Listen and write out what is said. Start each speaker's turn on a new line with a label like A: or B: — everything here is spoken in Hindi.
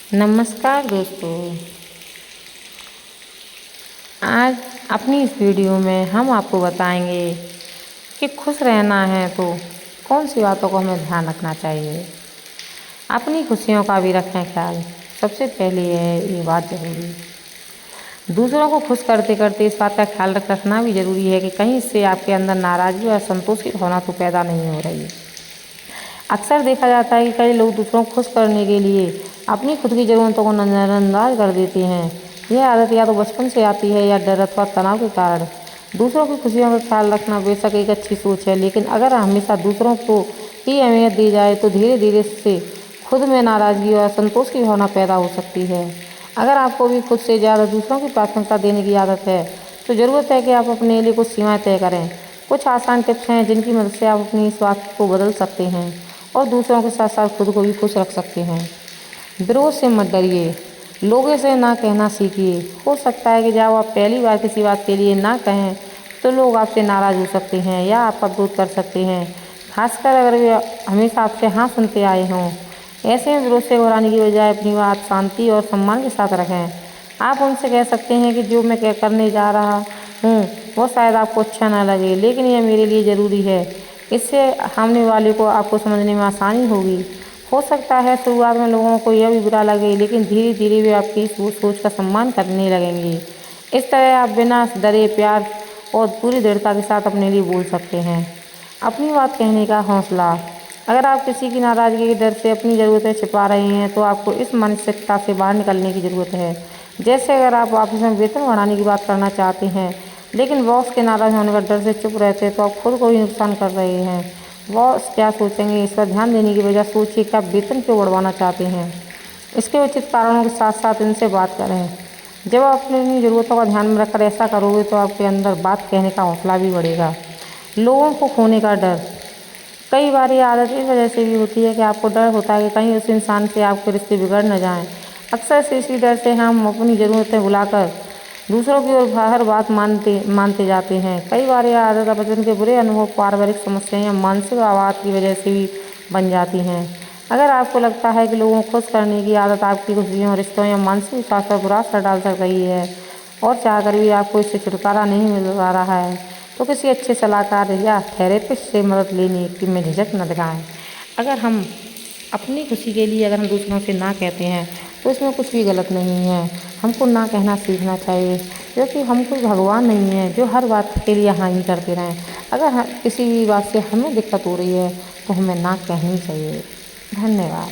A: नमस्कार दोस्तों। आज अपनी इस वीडियो में हम आपको बताएंगे कि खुश रहना है तो कौन सी बातों को हमें ध्यान रखना चाहिए। अपनी खुशियों का भी रखें ख्याल। सबसे पहले है ये बात ज़रूरी। दूसरों को खुश करते करते इस बात का ख्याल रखना भी ज़रूरी है कि कहीं इससे आपके अंदर नाराज़गी और असंतोष की भावना तो पैदा नहीं हो रही है। अक्सर देखा जाता है कि कई लोग दूसरों को खुश करने के लिए अपनी खुद की ज़रूरतों को नज़रअंदाज कर देते हैं। यह आदत या तो बचपन से आती है या डर अथवा तनाव के कारण। दूसरों की खुशियों का ख्याल रखना बेशक एक अच्छी सोच है, लेकिन अगर हमेशा दूसरों को ही अहमियत दी जाए तो धीरे धीरे इससे खुद में नाराज़गी और असंतोष की भावना पैदा हो सकती है। अगर आपको भी खुद से ज़्यादा दूसरों की प्राथमिकता देने की आदत है तो ज़रूरत है कि आप अपने लिए कुछ सीमाएँ तय करें। कुछ आसान टिप्स हैं जिनकी मदद से आप अपनी इस बात को बदल सकते हैं और दूसरों के साथ साथ खुद को भी खुश रख सकते हैं। विरोध से मत डरिए, लोगों से ना कहना सीखिए। हो सकता है कि जब आप पहली बार किसी बात के लिए ना कहें तो लोग आपसे नाराज़ हो सकते हैं या आपका विरोध कर सकते हैं, खासकर अगर वे हमेशा आपसे हाँ सुनते आए हों। ऐसे में विरोध से घबराने की बजाय अपनी बात शांति और सम्मान के साथ रखें। आप उनसे कह सकते हैं कि जो मैं करने जा रहा हूँ वो शायद आपको अच्छा ना लगे, लेकिन यह मेरे लिए ज़रूरी है। इससे सामने वाले को आपको समझने में आसानी होगी। हो सकता है शुरुआत में लोगों को यह भी बुरा लगे, लेकिन धीरे धीरे वे आपकी इस सोच का सम्मान करने लगेंगे। इस तरह आप बिना डरे प्यार और पूरी दृढ़ता के साथ अपने लिए बोल सकते हैं। अपनी बात कहने का हौसला। अगर आप किसी की नाराज़गी के डर से अपनी ज़रूरतें छिपा रहे हैं तो आपको इस मानसिकता से बाहर निकलने की ज़रूरत है। जैसे अगर आप ऑफिस में वेतन बढ़ाने की बात करना चाहते हैं लेकिन बॉस के नाराज़ होने का डर से चुप रहते हैं तो आप खुद को ही नुकसान कर रहे हैं। बॉस क्या सोचेंगे इस पर ध्यान देने की बजाय सोचिए कि आप वेतन क्यों बढ़वाना चाहते हैं। इसके उचित कारणों के साथ साथ इनसे बात करें। जब आप अपनी ज़रूरतों का ध्यान में रखकर ऐसा करोगे तो आपके अंदर बात कहने का हौसला भी बढ़ेगा। लोगों को खोने का डर। कई बार ये आदत इस वजह से भी होती है कि आपको डर होता है कि कहीं उस इंसान से आपके रिश्ते बिगड़ न जाएं। अक्सर से इसी डर से हम अपनी ज़रूरतें भुलाकर दूसरों की ओर हर बात मानते जाते हैं। कई बार यह आदत बचपन के बुरे अनुभव, पारिवारिक समस्याएं या मानसिक आघात की वजह से भी बन जाती हैं। अगर आपको लगता है कि लोगों को खुश करने की आदत आपकी खुशियों, रिश्तों या मानसिक विकास पर बुरा असर डाल कर रही है और चाहकर भी आपको इससे छुटकारा नहीं मिल पा रहा है तो किसी अच्छे सलाहकार या थेरेपिस्ट से मदद लेने की में झिझक न दिखाएं। अगर हम अपनी खुशी के लिए अगर हम दूसरों से ना कहते हैं तो इसमें कुछ भी गलत नहीं है। हमको ना कहना सीखना चाहिए, क्योंकि हम कोई भगवान नहीं है जो हर बात के लिए हाँ ही करते रहें। अगर किसी भी बात से हमें दिक्कत हो रही है तो हमें ना कहनी चाहिए। धन्यवाद।